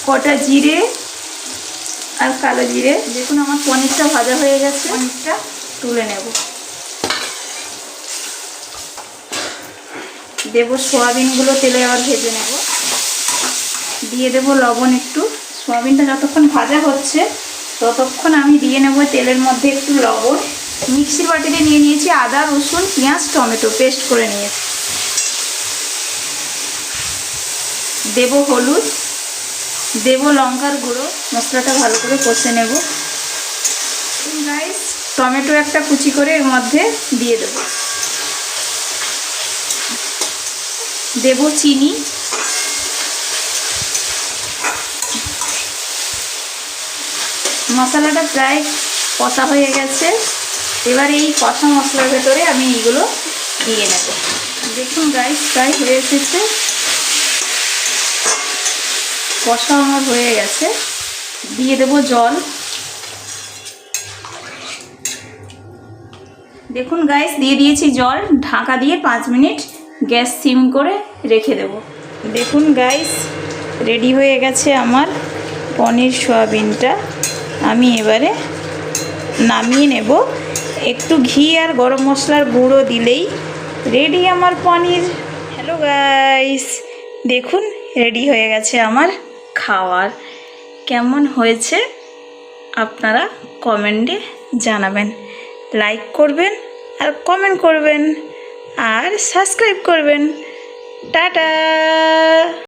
কটা জিরে আর কালো জিরে। দেখুন আমার পনিরটা ভাজা হয়ে গেছে, পনিরটা তুলে নেব। দেব সোয়াবিনগুলো তেলে আবার ভেজে নেব। দিয়ে দেব লবণ একটু। সোয়াবিনটা যতক্ষণ ভাজা হচ্ছে ততক্ষণ আমি দিয়ে নেব তেলের মধ্যে একটু লবণ। মিক্সির বাটিতে নিয়ে নিয়েছি আদা, রসুন, পেঁয়াজ, টমেটো পেস্ট করে নিয়েছি। দেব হলুদ, দেব লঙ্কার গুঁড়ো। মশলাটা ভালো করে কষে নেব। গাইস, টমেটো একটা কুচি করে এর মধ্যে দিয়ে দেব। দেব চিনি, মশলাটা প্রায় কষা হয়ে গেছে। এবার এই কষা মশলার ভেতরে আমি এইগুলো দিয়ে নেব। দেখুন গাইস, প্রায় হয়ে এসেছে, কষা আমার হয়ে গেছে। দিয়ে দেব জল। দেখুন গাইস, দিয়ে দিয়েছি জল। ঢাকা দিয়ে 5 মিনিট গ্যাস সিম করে রেখে দেব। দেখুন গাইস, রেডি হয়ে গেছে আমার পনির সোয়াবিনটা। আমি এবারে নামিয়ে নেব। একটু ঘি আর গরম মশলার গুঁড়ো দিলেই রেডি আমার পনির। হ্যালো গাইস, দেখুন রেডি হয়ে গেছে আমার খাওয়ার। কেমন হয়েছে আপনারা কমেন্টে জানাবেন। লাইক করবেন আর কমেন্ট করবেন আর সাবস্ক্রাইব করবেন। টাটা।